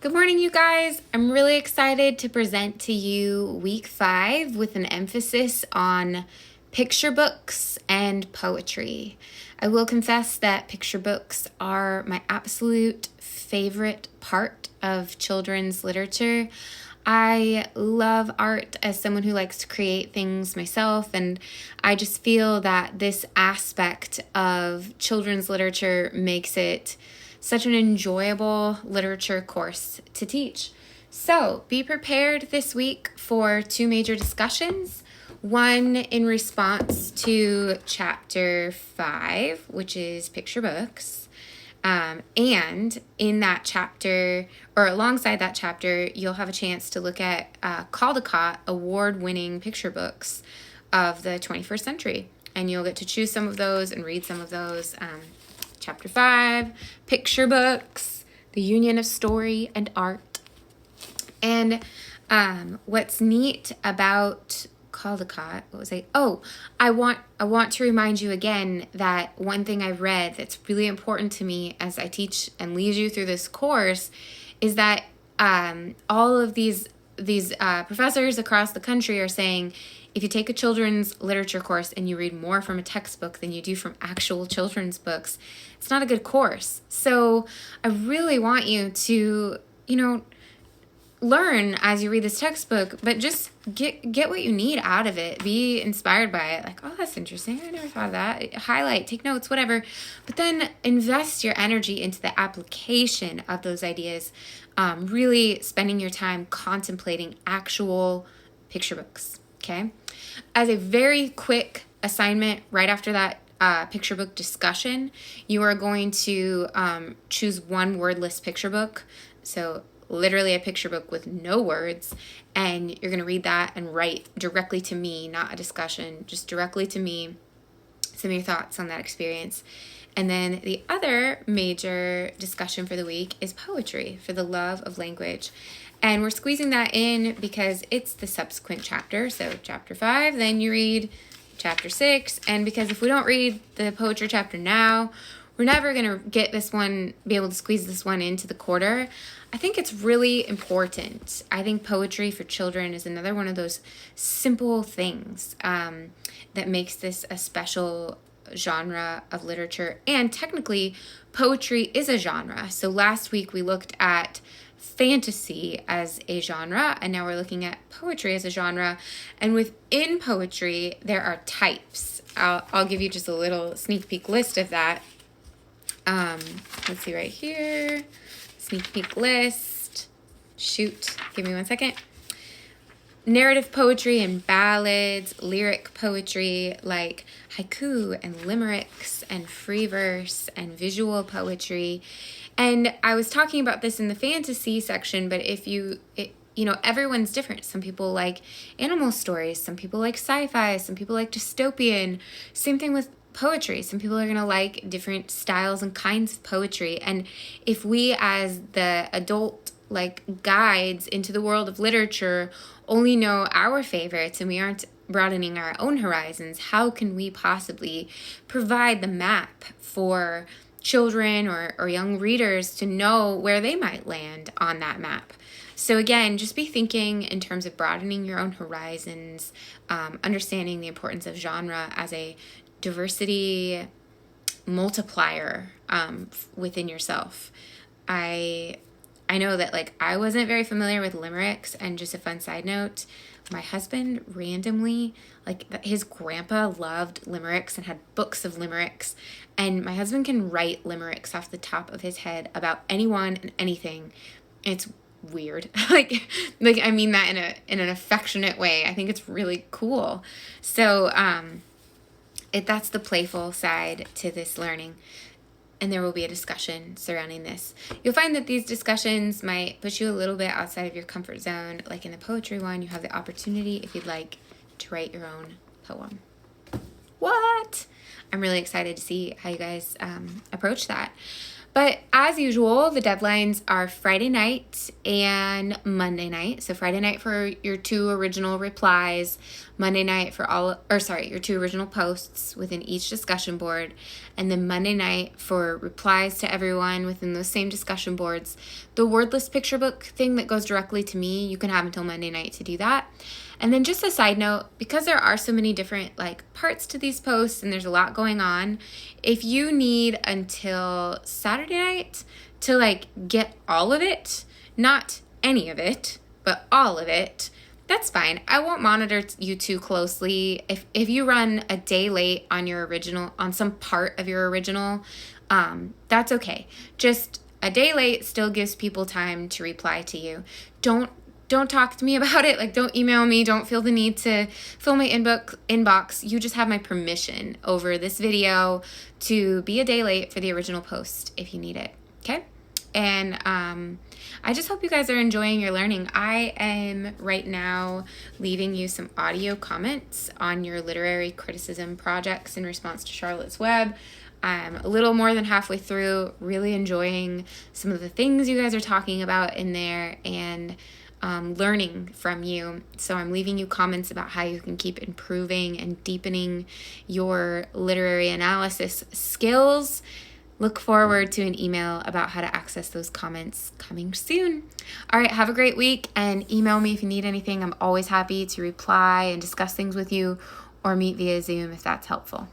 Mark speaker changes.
Speaker 1: Good morning, you guys. I'm really excited to present to you week 5 with an emphasis on picture books and poetry. I will confess that picture books are my absolute favorite part of children's literature. I love art as someone who likes to create things myself, and I just feel that this aspect of children's literature makes it such an enjoyable literature course to teach. So be prepared this week for 2 major discussions. One in response to chapter 5, which is picture books. And in that chapter, or alongside that chapter, you'll have a chance to look at Caldecott award-winning picture books of the 21st century. And you'll get to choose some of those and read some of those. Chapter 5, picture books, the union of story and art. And what's neat about Caldecott, I want to remind you again that one thing I've read that's really important to me as I teach and lead you through this course is that all of these professors across the country are saying, if you take a children's literature course and you read more from a textbook than you do from actual children's books, it's not a good course. So I really want you to, learn as you read this textbook, but just get what you need out of it. Be inspired by it. Like, oh, that's interesting. I never thought of that. Highlight, take notes, whatever. But then invest your energy into the application of those ideas. Really spending your time contemplating actual picture books. Okay. As a very quick assignment right after that picture book discussion, you are going to choose one wordless picture book. So literally a picture book with no words, and you're going to read that and write directly to me, not a discussion, just directly to me, some of your thoughts on that experience. And then the other major discussion for the week is poetry, for the love of language. And we're squeezing that in because it's the subsequent chapter. So chapter 5, then you read chapter 6. And because if we don't read the poetry chapter now, we're never going to be able to squeeze this one into the quarter. I think it's really important. I think poetry for children is another one of those simple things that makes this a special genre of literature. And technically, poetry is a genre. So last week we looked at fantasy as a genre, and now we're looking at poetry as a genre. And within poetry, there are types. I'll give you just a little sneak peek list of that. Let's see right here. Sneak peek list. Shoot, give me 1 second. Narrative poetry and ballads, lyric poetry like haiku and limericks and free verse and visual poetry. And I was talking about this in the fantasy section, but everyone's different. Some people like animal stories, some people like sci-fi, some people like dystopian. Same thing with poetry. Some people are going to like different styles and kinds of poetry. And if we as the adult guides into the world of literature only know our favorites and we aren't broadening our own horizons, how can we possibly provide the map for children or young readers to know where they might land on that map? So again, just be thinking in terms of broadening your own horizons, understanding the importance of genre as a diversity multiplier within yourself. I know that I wasn't very familiar with limericks, and just a fun side note, my husband randomly, his grandpa loved limericks and had books of limericks, and my husband can write limericks off the top of his head about anyone and anything. It's weird. I mean that in an affectionate way. I think it's really cool. So that's the playful side to this learning. And there will be a discussion surrounding this. You'll find that these discussions might push you a little bit outside of your comfort zone. Like in the poetry one, you have the opportunity, if you'd like, to write your own poem. What? I'm really excited to see how you guys approach that. But as usual, the deadlines are Friday night and Monday night. So Friday night for your 2 original replies, Monday night for your 2 original posts within each discussion board, and then Monday night for replies to everyone within those same discussion boards. The wordless picture book thing that goes directly to me, you can have until Monday night to do that. And then just a side note, because there are so many different parts to these posts and there's a lot going on, if you need until Saturday night to get all of it, not any of it, but all of it, that's fine. I won't monitor you too closely. If you run a day late on your original, on some part of your original, that's okay. Just a day late still gives people time to reply to you. Don't talk to me about it. Don't email me. Don't feel the need to fill my inbox. You just have my permission over this video to be a day late for the original post if you need it. Okay? And I just hope you guys are enjoying your learning. I am right now leaving you some audio comments on your literary criticism projects in response to Charlotte's Web. I'm a little more than halfway through, really enjoying some of the things you guys are talking about in there, and learning from you. So I'm leaving you comments about how you can keep improving and deepening your literary analysis skills. Look forward to an email about how to access those comments coming soon. All right, have a great week, and email me if you need anything. I'm always happy to reply and discuss things with you, or meet via Zoom if that's helpful.